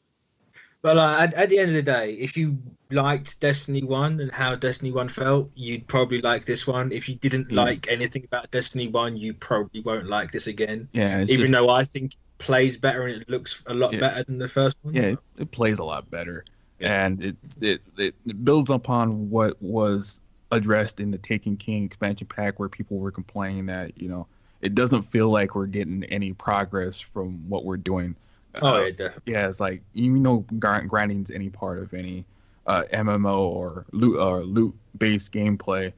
But at the end of the day, if you liked Destiny 1 and how Destiny 1 felt, you'd probably like this one. If you didn't like anything about Destiny 1, you probably won't like this again. Yeah. Even though I think plays better and it looks a lot better than the first one. Yeah, it plays a lot better, and it builds upon what was addressed in the Taken King expansion pack, where people were complaining that it doesn't feel like we're getting any progress from what we're doing. Yeah, it's like grinding's any part of any MMO or loot based gameplay,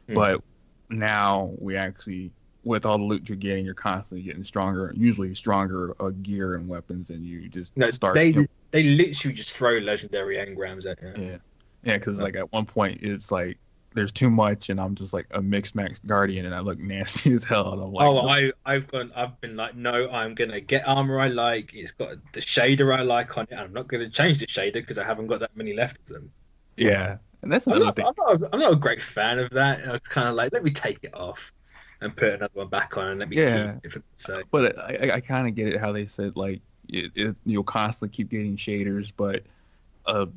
but now we actually. With all the loot you're getting, you're constantly getting stronger, usually stronger gear and weapons, and you just start. They literally just throw legendary engrams at you. Yeah, because like at one point it's like there's too much, and I'm just like a mixed max guardian, and I look nasty as hell. And I'm like, I've been like, no, I'm gonna get armor I like. It's got the shader I like on it. And I'm not gonna change the shader because I haven't got that many left of them. Yeah, and that's another thing. I'm not a great fan of that. I'm kind of like, let me take it off and put another one back on and let me keep it. So. But I kind of get it how they said like you'll constantly keep getting shaders, but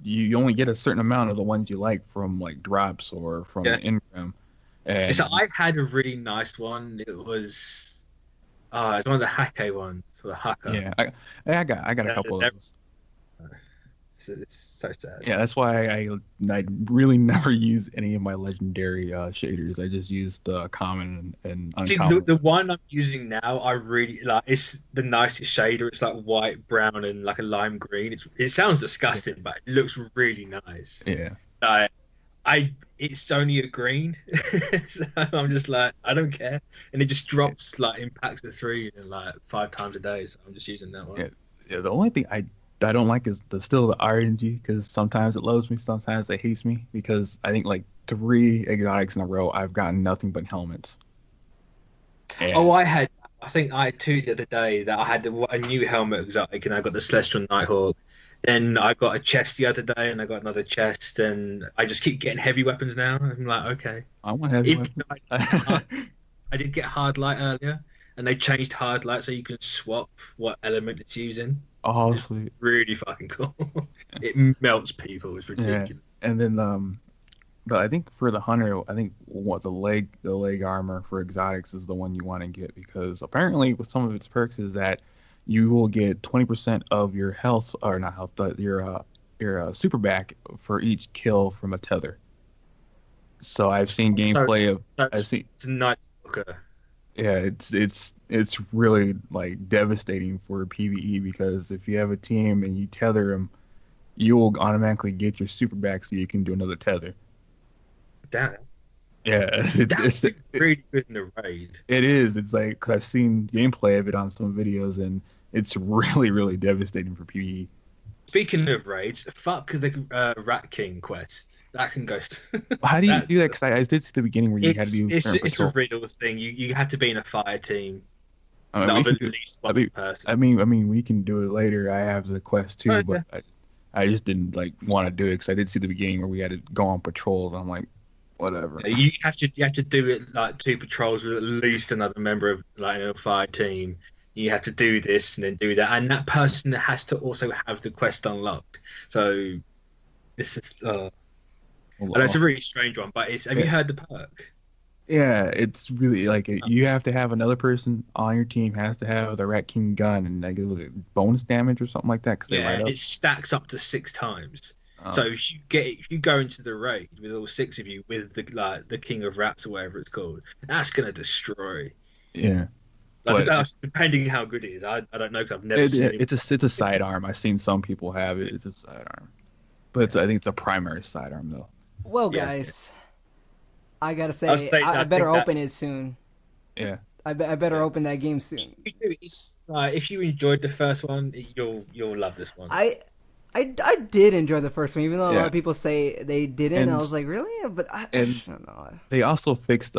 you only get a certain amount of the ones you like from like drops or from Ingram. And so I had a really nice one. It was it's one of the Hake ones, or the Haka. Yeah, I got a couple of those. It's so sad. Yeah, that's why I really never use any of my legendary shaders. I just use the common and uncommon. See, the one I'm using now, I really like. It's the nicest shader. It's like white, brown, and like a lime green. It sounds disgusting, but it looks really nice. Yeah. It's only a green, so I'm just like, I don't care, and it just drops like in packs of 3 and like 5 times a day. So I'm just using that one. Yeah. The only thing I don't like is still the RNG, because sometimes it loves me, sometimes it hates me, because I think like 3 exotics in a row I've gotten nothing but helmets. And... I think I had 2 the other day that I had a new helmet exotic, and I got the Celestial Nighthawk. Then I got a chest the other day, and I got another chest, and I just keep getting heavy weapons now. I'm like, okay. I want heavy weapons. I did get hard light earlier, and they changed hard light so you can swap what element it's using. Oh, sweet. Really fucking cool. It melts people. It's ridiculous. Yeah. And then but I think for the hunter, I think what the leg armor for exotics is the one you want to get, because apparently with some of its perks is that you will get 20% of your health, or not health, your super back for each kill from a tether. So I've seen gameplay It's a Night Stalker. Yeah, it's really like devastating for PvE because if you have a team and you tether them, you will automatically get your super back so you can do another tether. Damn, Yeah, that's really good in the raid. it is. It's like 'cause I've seen gameplay of it on some videos and it's really devastating for PvE. Speaking of raids, fuck the Rat King quest. That can go. How do you do that? 'Cause I did see the beginning where you had to do certain it's a patrol. riddle thing. You have to be in a fire team. I mean, Of we at can least I one mean, person. I mean, we can do it later. I have the quest Oh, too, but I just didn't like want to do it because I did see the beginning where we had to go on patrols. I'm like, whatever. yeah. You have to do it like two patrols with at least another member of like a fire team. You have to do this and then do that, and that person has to also have the quest unlocked. So this is I know it's a really strange one, but it's have you Yeah, heard the perk? yeah, it's really like you have to have another person on your team has to have the Rat King gun and like it was bonus damage or something like that because they Yeah, light up. it stacks up to 6 times. So Um, if you go into the raid with all six of you with the King of Rats or whatever it's called, that's gonna destroy. yeah, Like but that's depending how good it is. I don't know because I've never seen it. it's a sidearm. I've seen some people have it. It's a sidearm, but I think it's a primary sidearm though. Well, Yeah, guys, I gotta I was say, saying, I I better think that open it soon. Yeah. I better open that game soon. it's if you enjoyed the first one, you'll love this one. I did enjoy the first one, even though a lot Yeah, of people say they didn't. I and was like, really? But I and don't know. they also fixed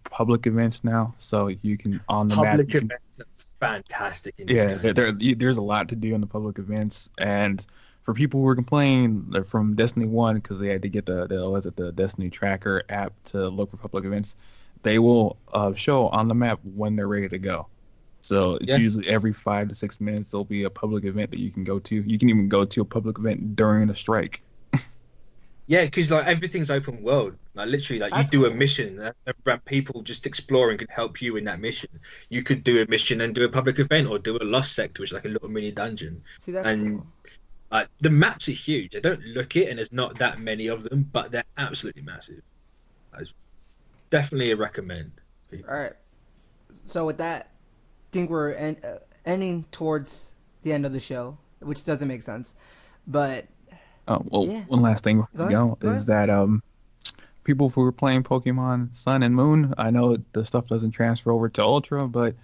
public events now, so you can on the map. Public You can, events are fantastic in this yeah, game. there's a lot to do in the public events, and for people who were complaining they're from Destiny One because they had to get the Destiny Tracker app to look for public events, they will show on the map when they're ready to go. So it's Yeah. usually every 5 to 6 minutes there'll be a public event that you can go to. You can even go to a public event during a strike. Yeah, because like everything's open world. Like literally, like you That's do a cool. mission, and people just exploring could help you in that mission. You could do a mission and do a public event, or do a lost sector, which is like a little mini dungeon. See, that's And cool. like the maps are huge. I don't look it, and there's not that many of them, but they're absolutely massive. It's definitely a recommend. All right. So with that, I think we're ending towards the end of the show, which doesn't make sense. But Oh well, yeah, one last thing before go we ahead. go Go is ahead. that people who were playing Pokemon Sun and Moon, I know the stuff doesn't transfer over to Ultra, but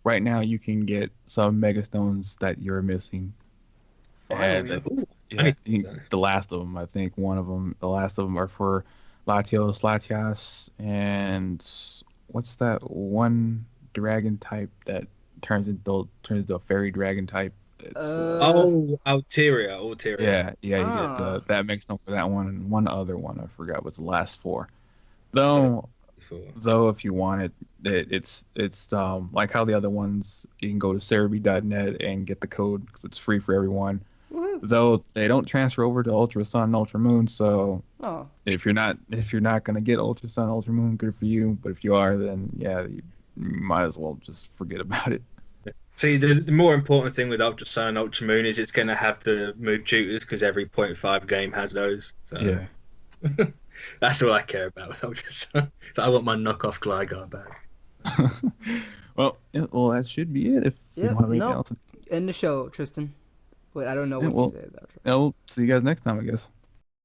right now you can get some Mega Stones that you're missing. And Finally. Ooh, I yeah, need I think to do that. the last of them, I think the last of them are for Latios, Latias, and what's that one dragon type that turns into a fairy dragon type? It's Uh. Oh, Ulteria. yeah, you get Ah. that Mega Stone for that one and one other one I forgot what's the last four. I said it Though before. though if you want it, it's like how the other ones you can go to Cerebi.net and get the code 'cause it's free for everyone. Woohoo. Though they don't transfer over to Ultra Sun, Ultra Moon, so Oh. if you're not gonna get Ultra Sun, Ultra Moon, good for you. But if you are, then yeah, you might as well just forget about it. See, the more important thing with Ultra Sun and Ultra Moon is it's going to have the move tutors because every point 0.5 game has those. So Yeah. that's all I care about with Ultra Sun. So I want my knockoff Gligar back. Well, yeah, well, that should be it. If you don't Yep. have anything Nope. else, End the show, Tristan. Wait, I don't know yeah, what well, you say is outro. yeah, we'll see you guys next time, I guess.